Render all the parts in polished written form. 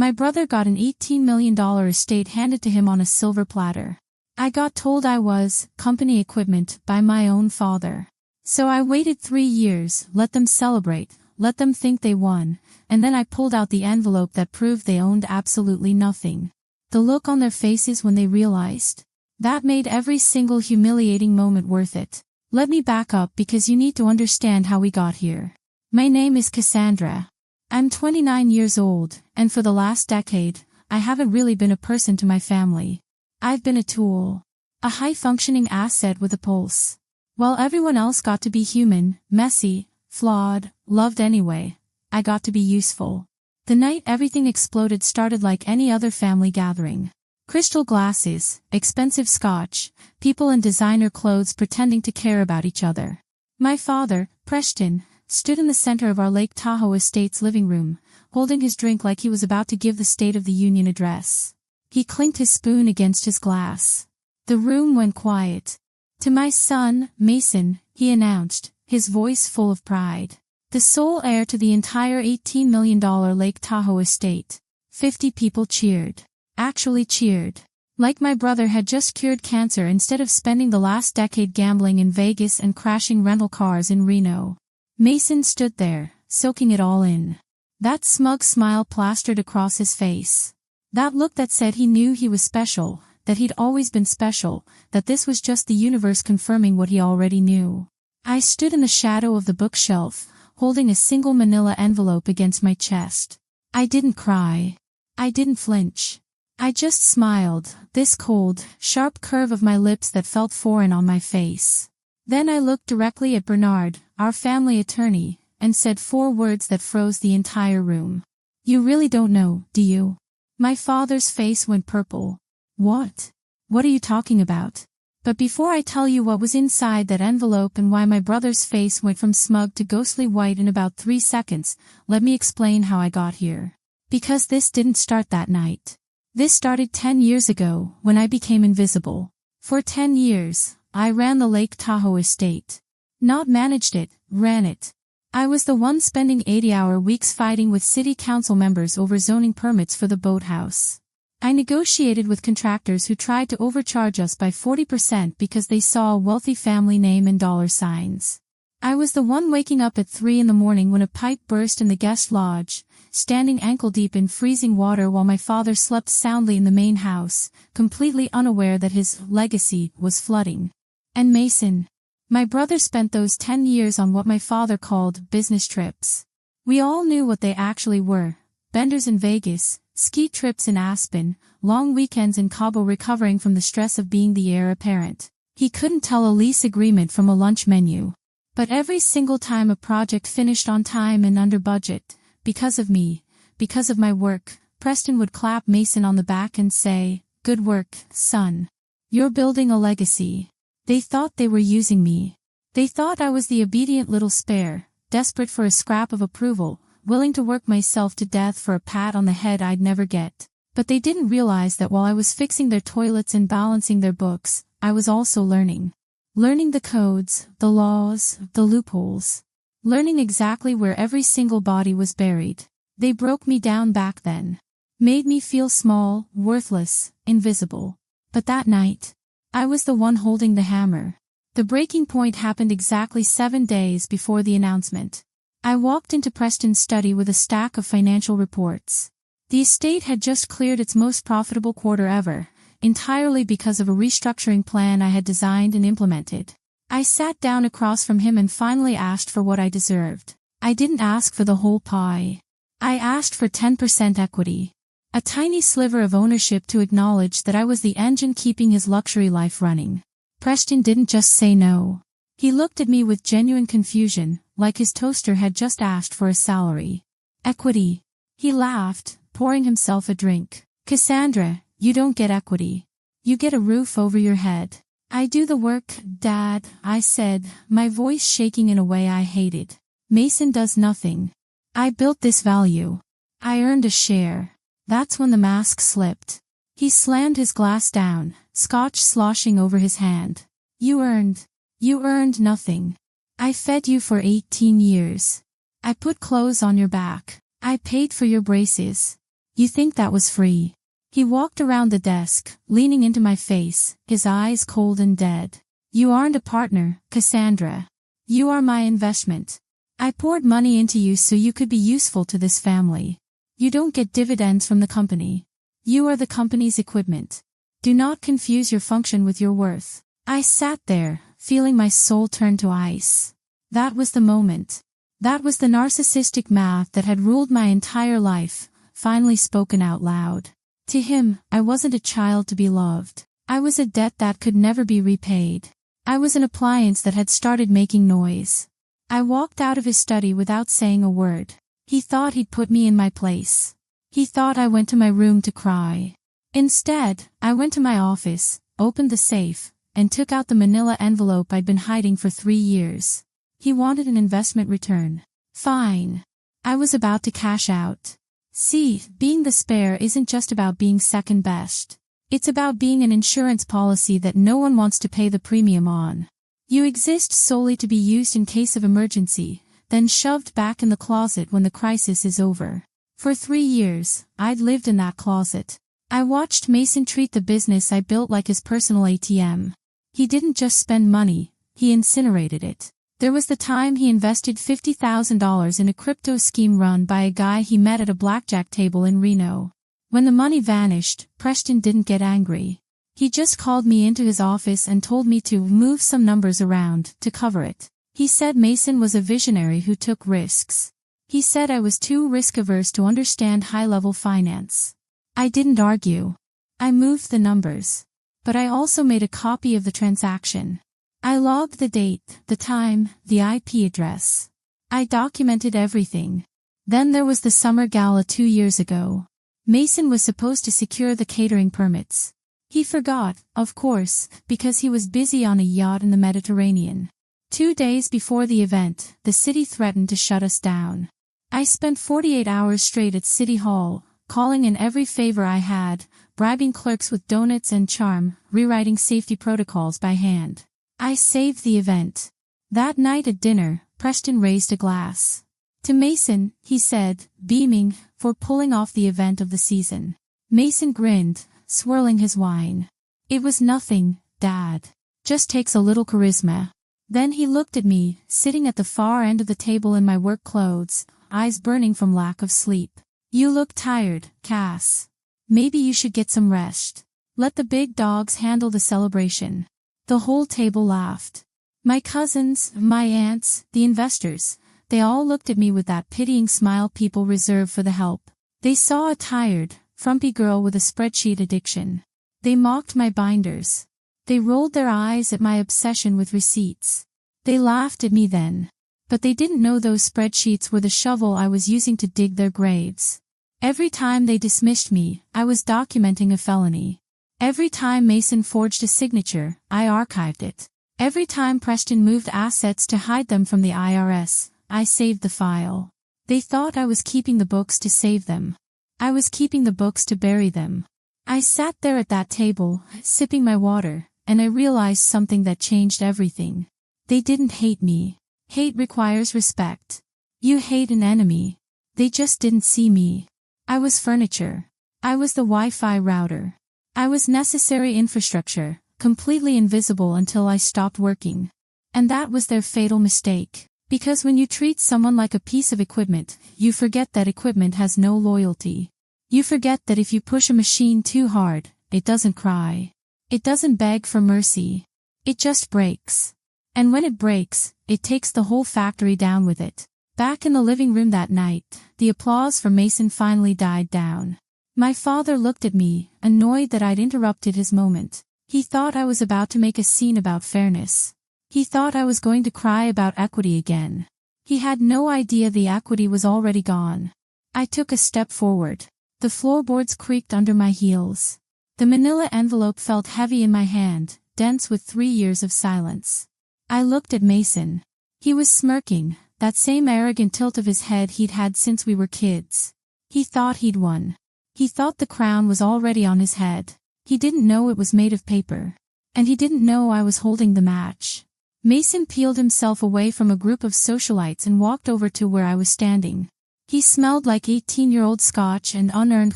My brother got an $18 million estate handed to him on a silver platter. I got told I was company equipment by my own father. So I waited 3 years, let them celebrate, let them think they won, and then I pulled out the envelope that proved they owned absolutely nothing. The look on their faces when they realized. That made every single humiliating moment worth it. Let me back up because you need to understand how we got here. My name is Cassandra. I'm 29 years old, and for the last decade, I haven't really been a person to my family. I've been a tool. A high-functioning asset with a pulse. While everyone else got to be human, messy, flawed, loved anyway, I got to be useful. The night everything exploded started like any other family gathering. Crystal glasses, expensive scotch, people in designer clothes pretending to care about each other. My father, Preston, stood in the center of our Lake Tahoe estate's living room, holding his drink like he was about to give the State of the Union address. He clinked his spoon against his glass. The room went quiet. To my son, Mason, he announced, his voice full of pride. The sole heir to the entire $18 million Lake Tahoe estate. 50 people cheered. Actually cheered. Like my brother had just cured cancer instead of spending the last decade gambling in Vegas and crashing rental cars in Reno. Mason stood there, soaking it all in. That smug smile plastered across his face. That look that said he knew he was special, that he'd always been special, that this was just the universe confirming what he already knew. I stood in the shadow of the bookshelf, holding a single manila envelope against my chest. I didn't cry. I didn't flinch. I just smiled, this cold, sharp curve of my lips that felt foreign on my face. Then I looked directly at Bernard, our family attorney, and said 4 words that froze the entire room. You really don't know, do you? My father's face went purple. What? What are you talking about? But before I tell you what was inside that envelope and why my brother's face went from smug to ghostly white in about 3 seconds, let me explain how I got here. Because this didn't start that night. This started 10 years ago, when I became invisible. For 10 years, I ran the Lake Tahoe estate. Not managed it, ran it. I was the one spending 80-hour weeks fighting with city council members over zoning permits for the boathouse. I negotiated with contractors who tried to overcharge us by 40% because they saw a wealthy family name and dollar signs. I was the one waking up at 3 in the morning when a pipe burst in the guest lodge, standing ankle-deep in freezing water while my father slept soundly in the main house, completely unaware that his legacy was flooding. And Mason. My brother spent those 10 years on what my father called business trips. We all knew what they actually were: benders in Vegas, ski trips in Aspen, long weekends in Cabo recovering from the stress of being the heir apparent. He couldn't tell a lease agreement from a lunch menu. But every single time a project finished on time and under budget, because of me, because of my work, Preston would clap Mason on the back and say, "Good work, son. You're building a legacy." They thought they were using me. They thought I was the obedient little spare, desperate for a scrap of approval, willing to work myself to death for a pat on the head I'd never get. But they didn't realize that while I was fixing their toilets and balancing their books, I was also learning. Learning the codes, the laws, the loopholes. Learning exactly where every single body was buried. They broke me down back then. Made me feel small, worthless, invisible. But that night, I was the one holding the hammer. The breaking point happened exactly 7 days before the announcement. I walked into Preston's study with a stack of financial reports. The estate had just cleared its most profitable quarter ever, entirely because of a restructuring plan I had designed and implemented. I sat down across from him and finally asked for what I deserved. I didn't ask for the whole pie. I asked for 10% equity. A tiny sliver of ownership to acknowledge that I was the engine keeping his luxury life running. Preston didn't just say no. He looked at me with genuine confusion, like his toaster had just asked for a salary. Equity. He laughed, pouring himself a drink. Cassandra, you don't get equity. You get a roof over your head. I do the work, Dad, I said, my voice shaking in a way I hated. Mason does nothing. I built this value. I earned a share. That's when the mask slipped. He slammed his glass down, scotch sloshing over his hand. You earned nothing. I fed you for 18 years. I put clothes on your back. I paid for your braces. You think that was free? He walked around the desk, leaning into my face, his eyes cold and dead. You aren't a partner, Cassandra. You are my investment. I poured money into you so you could be useful to this family. You don't get dividends from the company. You are the company's equipment. Do not confuse your function with your worth. I sat there, feeling my soul turn to ice. That was the moment. That was the narcissistic math that had ruled my entire life, finally spoken out loud. To him, I wasn't a child to be loved. I was a debt that could never be repaid. I was an appliance that had started making noise. I walked out of his study without saying a word. He thought he'd put me in my place. He thought I went to my room to cry. Instead, I went to my office, opened the safe, and took out the manila envelope I'd been hiding for 3 years. He wanted an investment return. Fine. I was about to cash out. See, being the spare isn't just about being second best. It's about being an insurance policy that no one wants to pay the premium on. You exist solely to be used in case of emergency, then shoved back in the closet when the crisis is over. For 3 years, I'd lived in that closet. I watched Mason treat the business I built like his personal ATM. He didn't just spend money, he incinerated it. There was the time he invested $50,000 in a crypto scheme run by a guy he met at a blackjack table in Reno. When the money vanished, Preston didn't get angry. He just called me into his office and told me to move some numbers around to cover it. He said Mason was a visionary who took risks. He said I was too risk-averse to understand high-level finance. I didn't argue. I moved the numbers. But I also made a copy of the transaction. I logged the date, the time, the IP address. I documented everything. Then there was the summer gala 2 years ago. Mason was supposed to secure the catering permits. He forgot, of course, because he was busy on a yacht in the Mediterranean. 2 days before the event, the city threatened to shut us down. I spent 48 hours straight at City Hall, calling in every favor I had, bribing clerks with donuts and charm, rewriting safety protocols by hand. I saved the event. That night at dinner, Preston raised a glass. To Mason, he said, beaming, for pulling off the event of the season. Mason grinned, swirling his wine. It was nothing, Dad. Just takes a little charisma. Then he looked at me, sitting at the far end of the table in my work clothes, eyes burning from lack of sleep. You look tired, Cass. Maybe you should get some rest. Let the big dogs handle the celebration. The whole table laughed. My cousins, my aunts, the investors, they all looked at me with that pitying smile people reserve for the help. They saw a tired, frumpy girl with a spreadsheet addiction. They mocked my binders. They rolled their eyes at my obsession with receipts. They laughed at me then. But they didn't know those spreadsheets were the shovel I was using to dig their graves. Every time they dismissed me, I was documenting a felony. Every time Mason forged a signature, I archived it. Every time Preston moved assets to hide them from the IRS, I saved the file. They thought I was keeping the books to save them. I was keeping the books to bury them. I sat there at that table, sipping my water, and I realized something that changed everything. They didn't hate me. Hate requires respect. You hate an enemy. They just didn't see me. I was furniture. I was the Wi-Fi router. I was necessary infrastructure, completely invisible until I stopped working. And that was their fatal mistake. Because when you treat someone like a piece of equipment, you forget that equipment has no loyalty. You forget that if you push a machine too hard, it doesn't cry. It doesn't beg for mercy. It just breaks. And when it breaks, it takes the whole factory down with it. Back in the living room that night, the applause for Mason finally died down. My father looked at me, annoyed that I'd interrupted his moment. He thought I was about to make a scene about fairness. He thought I was going to cry about equity again. He had no idea the equity was already gone. I took a step forward. The floorboards creaked under my heels. The manila envelope felt heavy in my hand, dense with 3 years of silence. I looked at Mason. He was smirking, that same arrogant tilt of his head he'd had since we were kids. He thought he'd won. He thought the crown was already on his head. He didn't know it was made of paper. And he didn't know I was holding the match. Mason peeled himself away from a group of socialites and walked over to where I was standing. He smelled like 18-year-old scotch and unearned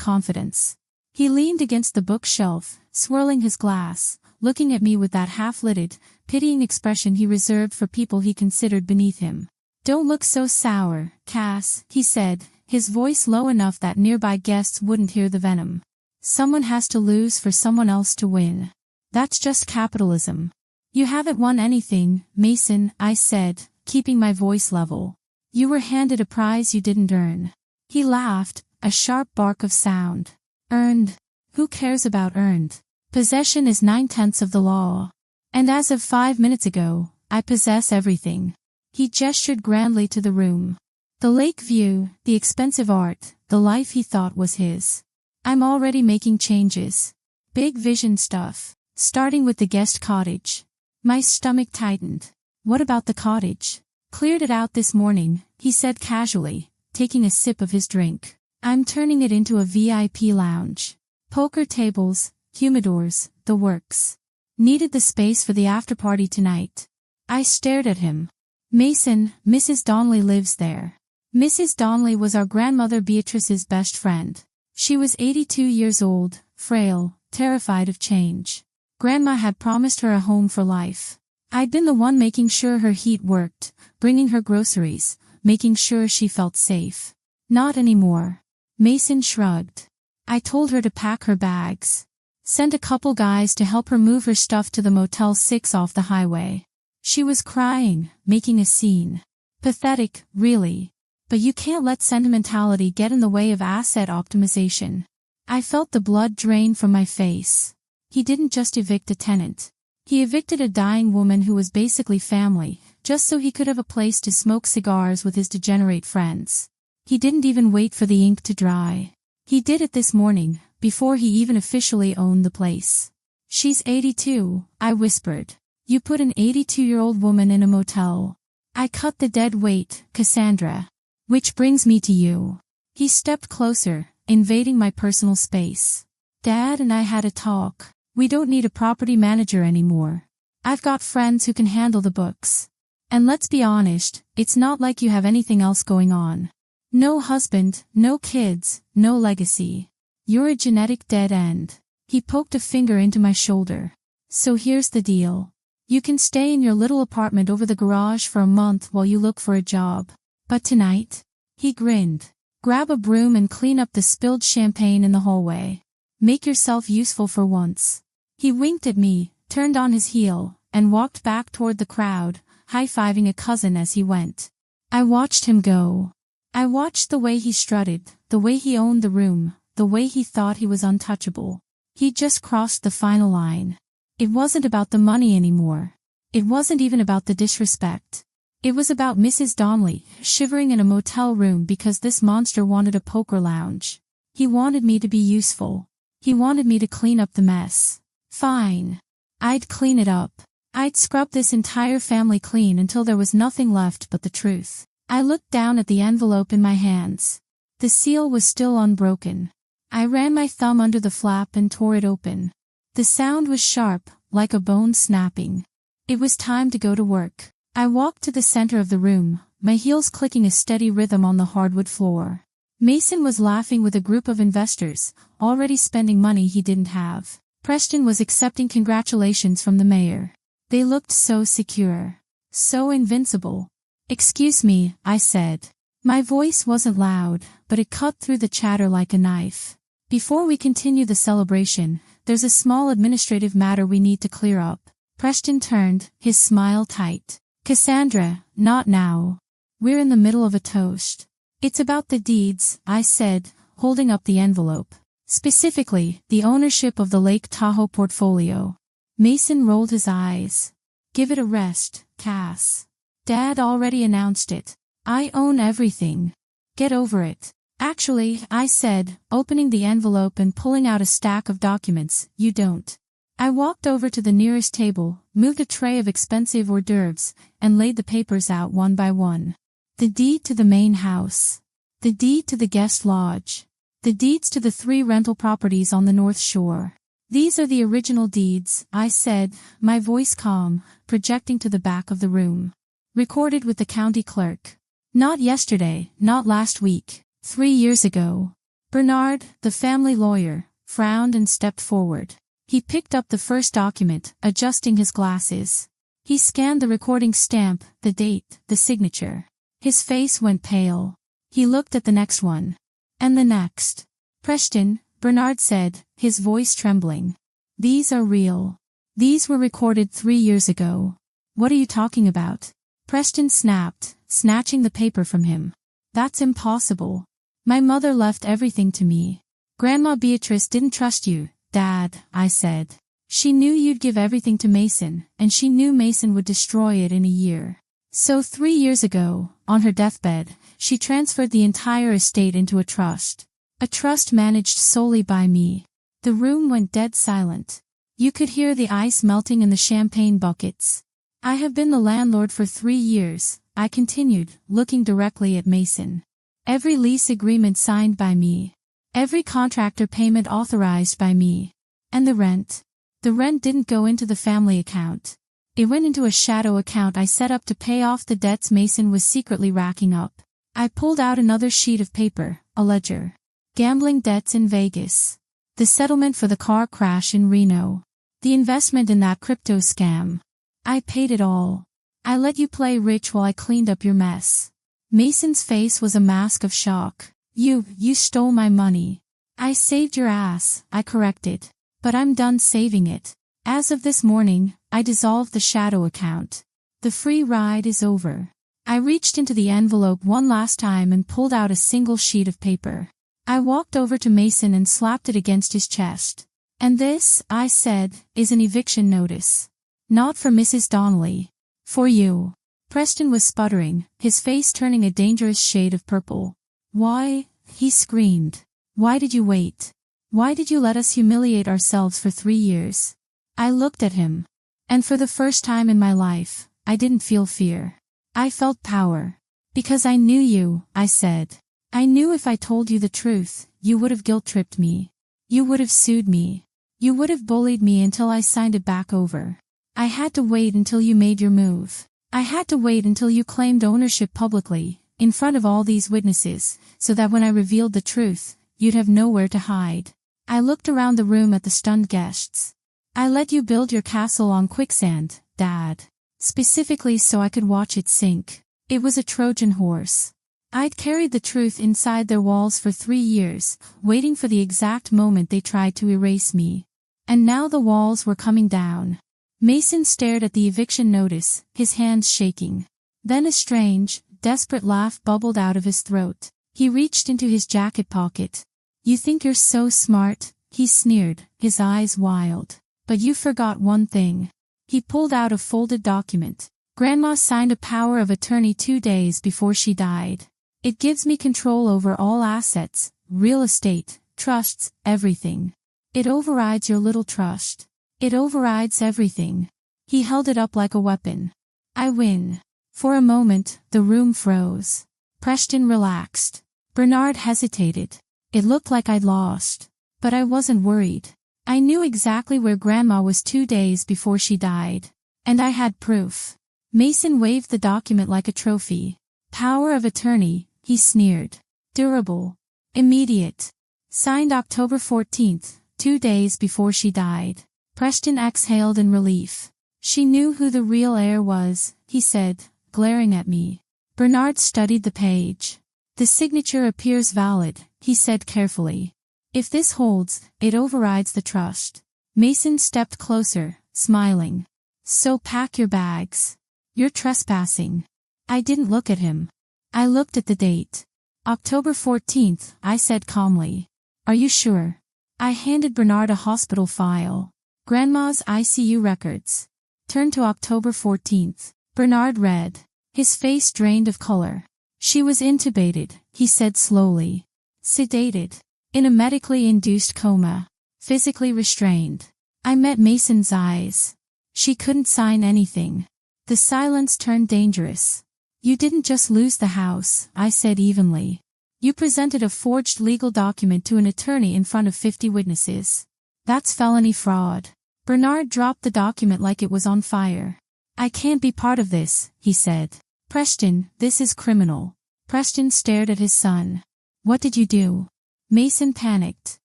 confidence. He leaned against the bookshelf, swirling his glass, looking at me with that half-lidded, pitying expression he reserved for people he considered beneath him. "Don't look so sour, Cass," he said, his voice low enough that nearby guests wouldn't hear the venom. "Someone has to lose for someone else to win. That's just capitalism." "You haven't won anything, Mason," I said, keeping my voice level. "You were handed a prize you didn't earn." He laughed, a sharp bark of sound. "Earned? Who cares about earned? Possession is 9/10 of the law. And as of 5 minutes ago, I possess everything." He gestured grandly to the room. The lake view, the expensive art, the life he thought was his. "I'm already making changes. Big vision stuff. Starting with the guest cottage." My stomach tightened. "What about the cottage?" "Cleared it out this morning," he said casually, taking a sip of his drink. "I'm turning it into a VIP lounge. Poker tables, humidors, the works. Needed the space for the after-party tonight." I stared at him. "Mason, Mrs. Donnelly lives there." Mrs. Donnelly was our grandmother Beatrice's best friend. She was 82 years old, frail, terrified of change. Grandma had promised her a home for life. I'd been the one making sure her heat worked, bringing her groceries, making sure she felt safe. Not anymore. Mason shrugged. "I told her to pack her bags. Sent a couple guys to help her move her stuff to the Motel 6 off the highway. She was crying, making a scene. Pathetic, really. But you can't let sentimentality get in the way of asset optimization." I felt the blood drain from my face. He didn't just evict a tenant. He evicted a dying woman who was basically family, just so he could have a place to smoke cigars with his degenerate friends. He didn't even wait for the ink to dry. He did it this morning, before he even officially owned the place. "She's 82, I whispered. "You put an 82-year-old woman in a motel." "I cut the dead weight, Cassandra. Which brings me to you." He stepped closer, invading my personal space. "Dad and I had a talk. We don't need a property manager anymore. I've got friends who can handle the books. And let's be honest, it's not like you have anything else going on. No husband, no kids, no legacy. You're a genetic dead end." He poked a finger into my shoulder. "So here's the deal. You can stay in your little apartment over the garage for a month while you look for a job. But tonight," he grinned, "grab a broom and clean up the spilled champagne in the hallway. Make yourself useful for once." He winked at me, turned on his heel, and walked back toward the crowd, high-fiving a cousin as he went. I watched him go. I watched the way he strutted, the way he owned the room, the way he thought he was untouchable. He just crossed the final line. It wasn't about the money anymore. It wasn't even about the disrespect. It was about Mrs. Donnelly, shivering in a motel room because this monster wanted a poker lounge. He wanted me to be useful. He wanted me to clean up the mess. Fine. I'd clean it up. I'd scrub this entire family clean until there was nothing left but the truth. I looked down at the envelope in my hands. The seal was still unbroken. I ran my thumb under the flap and tore it open. The sound was sharp, like a bone snapping. It was time to go to work. I walked to the center of the room, my heels clicking a steady rhythm on the hardwood floor. Mason was laughing with a group of investors, already spending money he didn't have. Preston was accepting congratulations from the mayor. They looked so secure. So invincible. "Excuse me," I said. My voice wasn't loud, but it cut through the chatter like a knife. "Before we continue the celebration, there's a small administrative matter we need to clear up." Preston turned, his smile tight. "Cassandra, not now. We're in the middle of a toast." "It's about the deeds," I said, holding up the envelope. "Specifically, the ownership of the Lake Tahoe portfolio." Mason rolled his eyes. "Give it a rest, Cass. Dad already announced it. I own everything. Get over it." "Actually," I said, opening the envelope and pulling out a stack of documents, "you don't." I walked over to the nearest table, moved a tray of expensive hors d'oeuvres, and laid the papers out one by one. The deed to the main house. The deed to the guest lodge. The deeds to the 3 rental properties on the North Shore. "These are the original deeds," I said, my voice calm, projecting to the back of the room. "Recorded with the county clerk. Not yesterday, not last week, 3 years ago. Bernard, the family lawyer, frowned and stepped forward. He picked up the first document, adjusting his glasses. He scanned the recording stamp, the date, the signature. His face went pale. He looked at the next one. And the next. Preston, Bernard said, his voice trembling. These are real. These were recorded 3 years ago. What are you talking about? Preston snapped, snatching the paper from him. That's impossible. My mother left everything to me. Grandma Beatrice didn't trust you, Dad, I said. She knew you'd give everything to Mason, and she knew Mason would destroy it in a year. So 3 years ago, on her deathbed, she transferred the entire estate into a trust. A trust managed solely by me. The room went dead silent. You could hear the ice melting in the champagne buckets. I have been the landlord for 3 years, I continued, looking directly at Mason. Every lease agreement signed by me. Every contractor payment authorized by me. And the rent? The rent didn't go into the family account. It went into a shadow account I set up to pay off the debts Mason was secretly racking up. I pulled out another sheet of paper, a ledger. Gambling debts in Vegas. The settlement for the car crash in Reno. The investment in that crypto scam. I paid it all. I let you play rich while I cleaned up your mess. Mason's face was a mask of shock. You stole my money. I saved your ass, I corrected. But I'm done saving it. As of this morning, I dissolved the shadow account. The free ride is over. I reached into the envelope one last time and pulled out a single sheet of paper. I walked over to Mason and slapped it against his chest. And this, I said, is an eviction notice. Not for Mrs. Donnelly. For you. Preston was sputtering, his face turning a dangerous shade of purple. Why? He screamed. Why did you wait? Why did you let us humiliate ourselves for 3 years? I looked at him. And for the first time in my life, I didn't feel fear. I felt power. Because I knew you, I said. I knew if I told you the truth, you would have guilt-tripped me. You would have sued me. You would have bullied me until I signed it back over. I had to wait until you made your move. I had to wait until you claimed ownership publicly, in front of all these witnesses, so that when I revealed the truth, you'd have nowhere to hide. I looked around the room at the stunned guests. I let you build your castle on quicksand, Dad. Specifically so I could watch it sink. It was a Trojan horse. I'd carried the truth inside their walls for 3 years, waiting for the exact moment they tried to erase me. And now the walls were coming down. Mason stared at the eviction notice, his hands shaking. Then a strange, desperate laugh bubbled out of his throat. He reached into his jacket pocket. You think you're so smart, he sneered, his eyes wild. But you forgot one thing. He pulled out a folded document. Grandma signed a power of attorney 2 days before she died. It gives me control over all assets, real estate, trusts, everything. It overrides your little trust. It overrides everything. He held it up like a weapon. I win. For a moment, the room froze. Preston relaxed. Bernard hesitated. It looked like I'd lost. But I wasn't worried. I knew exactly where Grandma was 2 days before she died. And I had proof. Mason waved the document like a trophy. Power of attorney, he sneered. Durable. Immediate. Signed October 14th, 2 days before she died. Preston exhaled in relief. She knew who the real heir was, he said, glaring at me. Bernard studied the page. The signature appears valid, he said carefully. If this holds, it overrides the trust. Mason stepped closer, smiling. So pack your bags. You're trespassing. I didn't look at him. I looked at the date. October 14th, I said calmly. Are you sure? I handed Bernard a hospital file. Grandma's ICU records. Turn to October 14th. Bernard read. His face drained of color. She was intubated, he said slowly. Sedated. In a medically induced coma. Physically restrained. I met Mason's eyes. She couldn't sign anything. The silence turned dangerous. You didn't just lose the house, I said evenly. You presented a forged legal document to an attorney in front of 50 witnesses. That's felony fraud. Bernard dropped the document like it was on fire. I can't be part of this, he said. Preston, this is criminal. Preston stared at his son. What did you do? Mason panicked.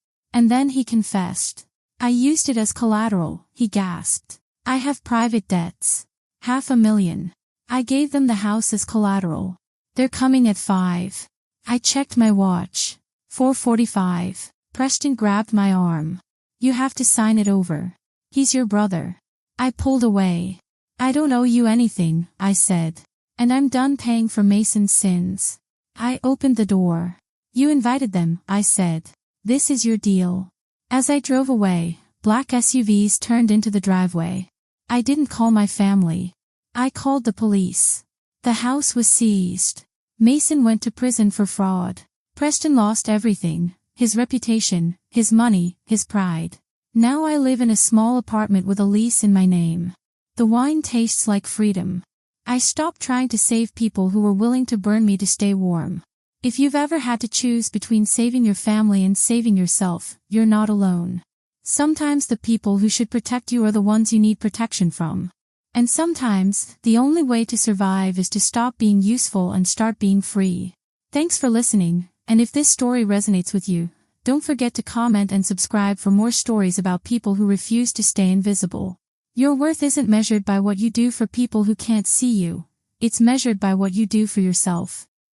And then he confessed. I used it as collateral, he gasped. I have private debts. $500,000. I gave them the house as collateral. They're coming at 5. I checked my watch. 4:45. Preston grabbed my arm. You have to sign it over. He's your brother. I pulled away. I don't owe you anything, I said. And I'm done paying for Mason's sins. I opened the door. You invited them, I said. This is your deal. As I drove away, black SUVs turned into the driveway. I didn't call my family. I called the police. The house was seized. Mason went to prison for fraud. Preston lost everything, his reputation, his money, his pride. Now I live in a small apartment with a lease in my name. The wine tastes like freedom. I stopped trying to save people who were willing to burn me to stay warm. If you've ever had to choose between saving your family and saving yourself, you're not alone. Sometimes the people who should protect you are the ones you need protection from. And sometimes, the only way to survive is to stop being useful and start being free. Thanks for listening, and if this story resonates with you, don't forget to comment and subscribe for more stories about people who refuse to stay invisible. Your worth isn't measured by what you do for people who can't see you. It's measured by what you do for yourself.